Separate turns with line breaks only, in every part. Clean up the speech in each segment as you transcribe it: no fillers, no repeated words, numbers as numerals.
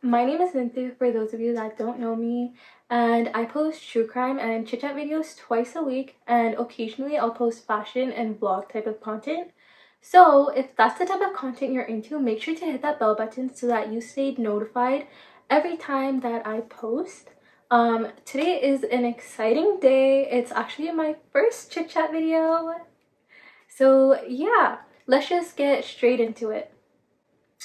My name is Ninz for those of you that don't know me, and I post true crime and chit chat videos twice a week, and occasionally I'll post fashion and vlog type of content. So if that's the type of content you're into, make sure to hit that bell button so that you stay notified every time that I post. Today is an exciting day. It's actually my first chit chat video. So yeah, let's just get straight into it.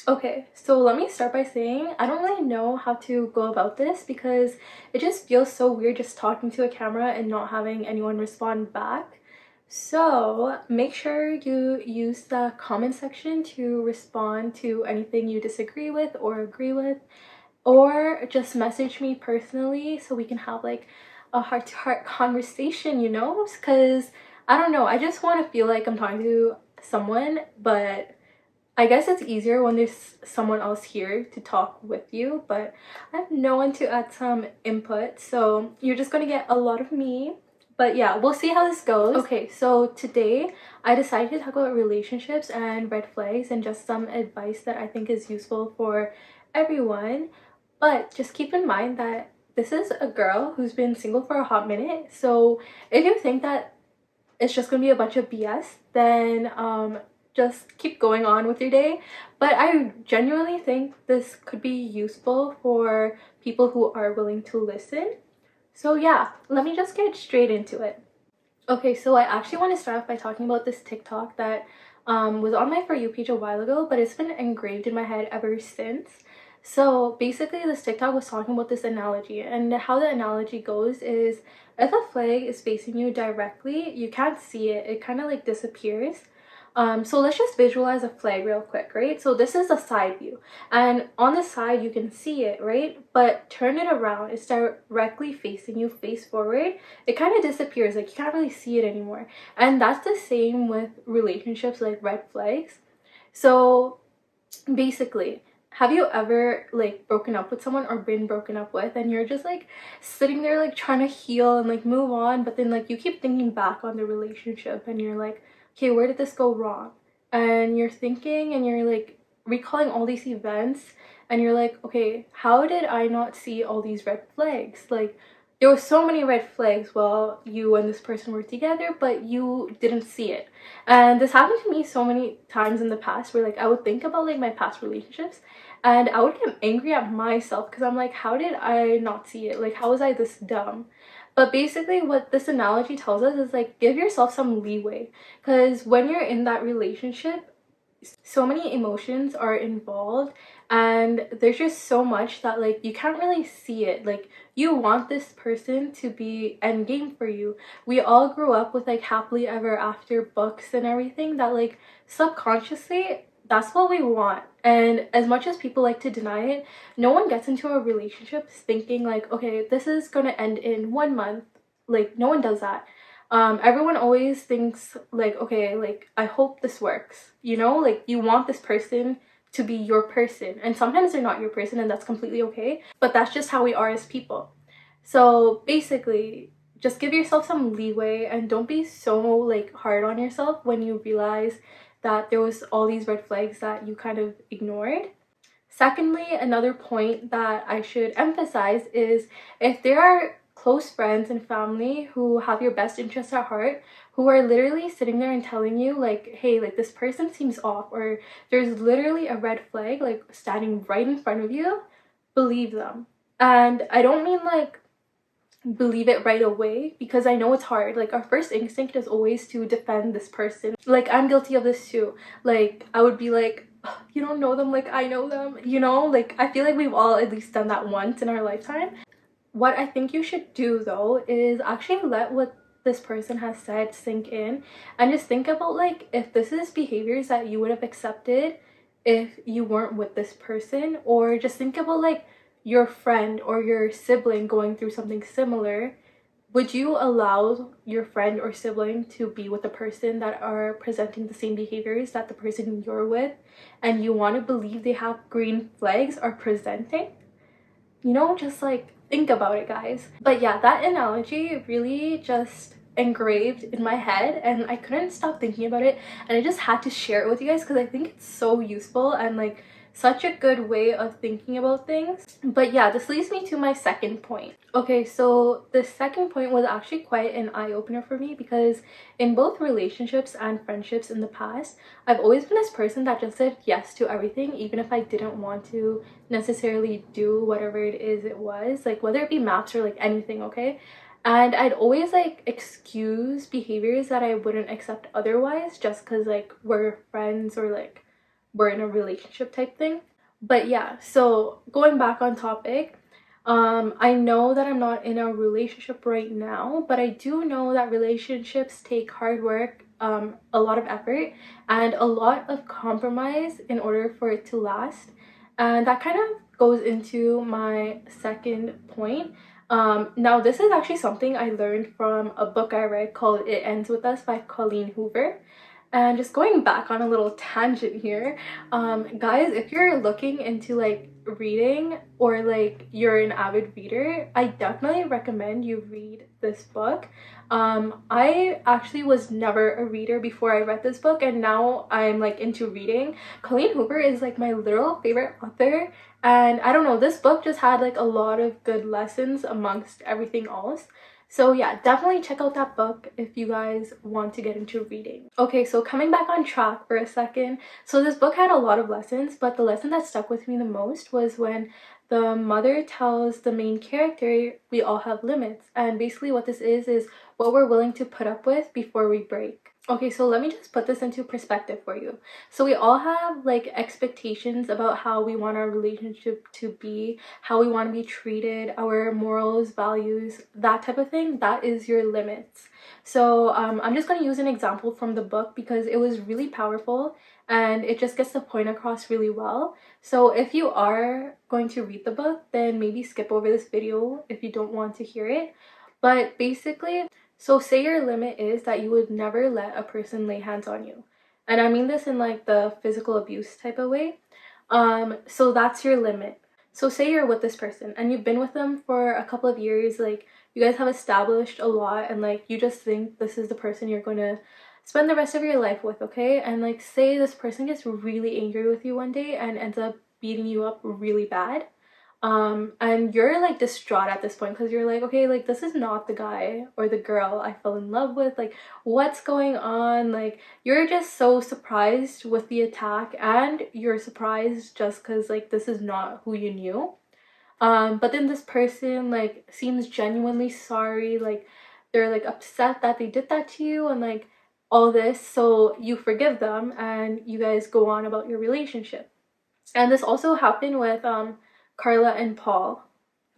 Okay, so let me start by saying I don't really know how to go about this because it just feels so weird just talking to a camera and not having anyone respond back. So make sure you use the comment section to respond to anything you disagree with or agree with, or just message me personally so we can have like a heart-to-heart conversation, because I don't know, I just want to feel like I'm talking to someone, but I guess it's easier when there's someone else here to talk with you, but I have no one to add some input, so you're just gonna get a lot of me. But yeah, we'll see how this goes. Okay, so today I decided to talk about relationships and red flags and just some advice that I think is useful for everyone. But just keep in mind that this is a girl who's been single for a hot minute, so if you think that it's just gonna be a bunch of BS, then just keep going on with your day. But I genuinely think this could be useful for people who are willing to listen. So yeah, let me just get straight into it. Okay, so I actually want to start off by talking about this TikTok that was on my For You page a while ago, but it's been engraved in my head ever since. So basically this TikTok was talking about this analogy, and how the analogy goes is if a flag is facing you directly, you can't see it, it kind of like disappears. So let's just visualize a flag real quick, right? So this is a side view, and on the side you can see it, right? But turn it around, it's directly facing you, face forward, it kind of disappears, like you can't really see it anymore. And that's the same with relationships, like red flags. So basically, have you ever like broken up with someone or been broken up with, and you're just like sitting there like trying to heal and like move on, but then like you keep thinking back on the relationship and you're like, okay, where did this go wrong? And you're thinking and you're like recalling all these events, and you're like, okay, how did I not see all these red flags? Like there were so many red flags while you and this person were together, but you didn't see it. And this happened to me so many times in the past where like I would think about like my past relationships and I would get angry at myself because I'm like, how did I not see it? Like, how was I this dumb? But basically what this analogy tells us is like, give yourself some leeway, because when you're in that relationship, so many emotions are involved, and there's just so much that like you can't really see it. Like you want this person to be endgame for you. We all grew up with like happily ever after books and everything, that like subconsciously that's what we want. And as much as people like to deny it, no one gets into a relationship thinking like, okay, this is gonna end in 1 month. Like no one does that. Everyone always thinks like, okay, like I hope this works, like you want this person to be your person, and sometimes they're not your person, and that's completely okay, but that's just how we are as people. So basically, just give yourself some leeway and don't be so like hard on yourself when you realize that there was all these red flags that you kind of ignored. Secondly, another point that I should emphasize is if there are close friends and family who have your best interests at heart, who are literally sitting there and telling you like, hey, like this person seems off, or there's literally a red flag like standing right in front of you, believe them. And I don't mean like believe it right away, because I know it's hard. Like our first instinct is always to defend this person. Like I'm guilty of this too. Like I would be like, you don't know them like I know them, like I feel like we've all at least done that once in our lifetime. What I think you should do though is actually let what this person has said sink in, and just think about like if this is behaviors that you would have accepted if you weren't with this person, or just think about like your friend or your sibling going through something similar. Would you allow your friend or sibling to be with a person that are presenting the same behaviors that the person you're with, and you want to believe they have green flags are presenting? Just like think about it, guys. But yeah, that analogy really just engraved in my head, and I couldn't stop thinking about it, and I just had to share it with you guys because I think it's so useful, and like such a good way of thinking about things. But yeah, this leads me to my second point. Okay, so the second point was actually quite an eye-opener for me, because in both relationships and friendships in the past, I've always been this person that just said yes to everything, even if I didn't want to necessarily do whatever it is it was, like whether it be maps or like anything, okay? And I'd always like excuse behaviors that I wouldn't accept otherwise, just because like we're friends or like we're in a relationship type thing. But yeah, so going back on topic, I know that I'm not in a relationship right now, but I do know that relationships take hard work, a lot of effort, and a lot of compromise in order for it to last. And that kind of goes into my second point. Now this is actually something I learned from a book I read called It Ends With Us by Colleen Hoover. And just going back on a little tangent here, guys, if you're looking into like reading, or like you're an avid reader, I definitely recommend you read this book. I actually was never a reader before I read this book, and now I'm like into reading. Colleen Hoover is like my literal favorite author, and I don't know, this book just had like a lot of good lessons amongst everything else. So yeah, definitely check out that book if you guys want to get into reading. Okay, so coming back on track for a second. So this book had a lot of lessons, but the lesson that stuck with me the most was when the mother tells the main character we all have limits. And basically what this is what we're willing to put up with before we break. Okay, so let me just put this into perspective for you. So we all have like expectations about how we want our relationship to be, how we want to be treated, our morals, values, that type of thing. That is your limits. So I'm just going to use an example from the book because it was really powerful and it just gets the point across really well. So if you are going to read the book, then maybe skip over this video if you don't want to hear it. But basically, so say your limit is that you would never let a person lay hands on you. And I mean this in like the physical abuse type of way. So that's your limit. So say you're with this person and you've been with them for a couple of years, like you guys have established a lot, and like you just think this is the person you're going to spend the rest of your life with, okay? And like say this person gets really angry with you one day and ends up beating you up really bad. And you're like distraught at this point because you're like, okay, like this is not the guy or the girl I fell in love with, like what's going on? Like you're just so surprised with the attack, and you're surprised just because like this is not who you knew. But then this person like seems genuinely sorry, like they're like upset that they did that to you and like all this, so you forgive them and you guys go on about your relationship. And this also happened with Carla and Paul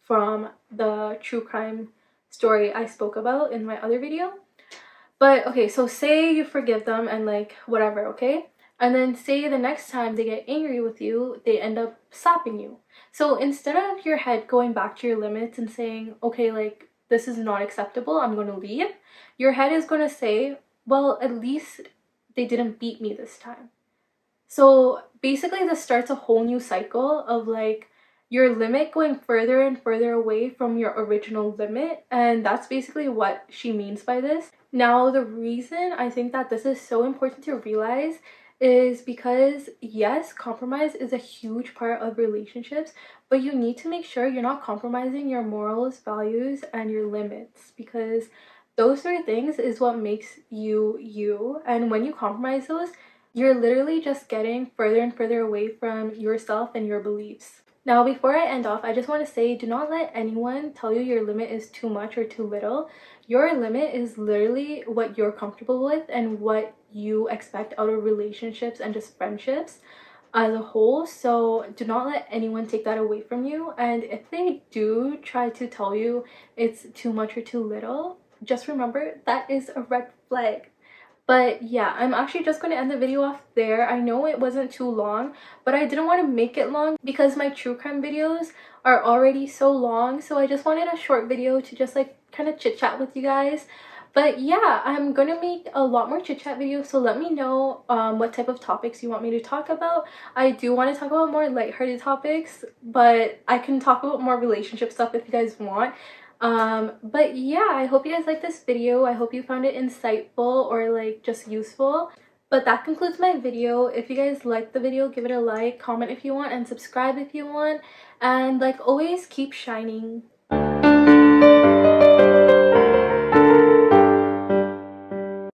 from the true crime story I spoke about in my other video. But okay, so say you forgive them and like whatever, okay? And then say the next time they get angry with you, they end up slapping you. So instead of your head going back to your limits and saying, okay, like this is not acceptable, I'm going to leave, your head is going to say, well, at least they didn't beat me this time. So basically this starts a whole new cycle of like your limit going further and further away from your original limit, and that's basically what she means by this. Now the reason I think that this is so important to realize is because yes, compromise is a huge part of relationships, but you need to make sure you're not compromising your morals, values, and your limits, because those three things is what makes you you. And when you compromise those, you're literally just getting further and further away from yourself and your beliefs. Now, before I end off, I just want to say, do not let anyone tell you your limit is too much or too little. Your limit is literally what you're comfortable with and what you expect out of relationships and just friendships as a whole. So do not let anyone take that away from you. And if they do try to tell you it's too much or too little, just remember that is a red flag. But yeah, I'm actually just going to end the video off there. I know it wasn't too long, but I didn't want to make it long because my true crime videos are already so long. So I just wanted a short video to just like kind of chit chat with you guys. But yeah, I'm going to make a lot more chit chat videos, so let me know what type of topics you want me to talk about. I do want to talk about more lighthearted topics, but I can talk about more relationship stuff if you guys want. But yeah, I hope you guys liked this video. I hope you found it insightful or like just useful. But that concludes my video. If you guys liked the video, give it a like, comment if you want, and subscribe if you want. And like always, keep shining.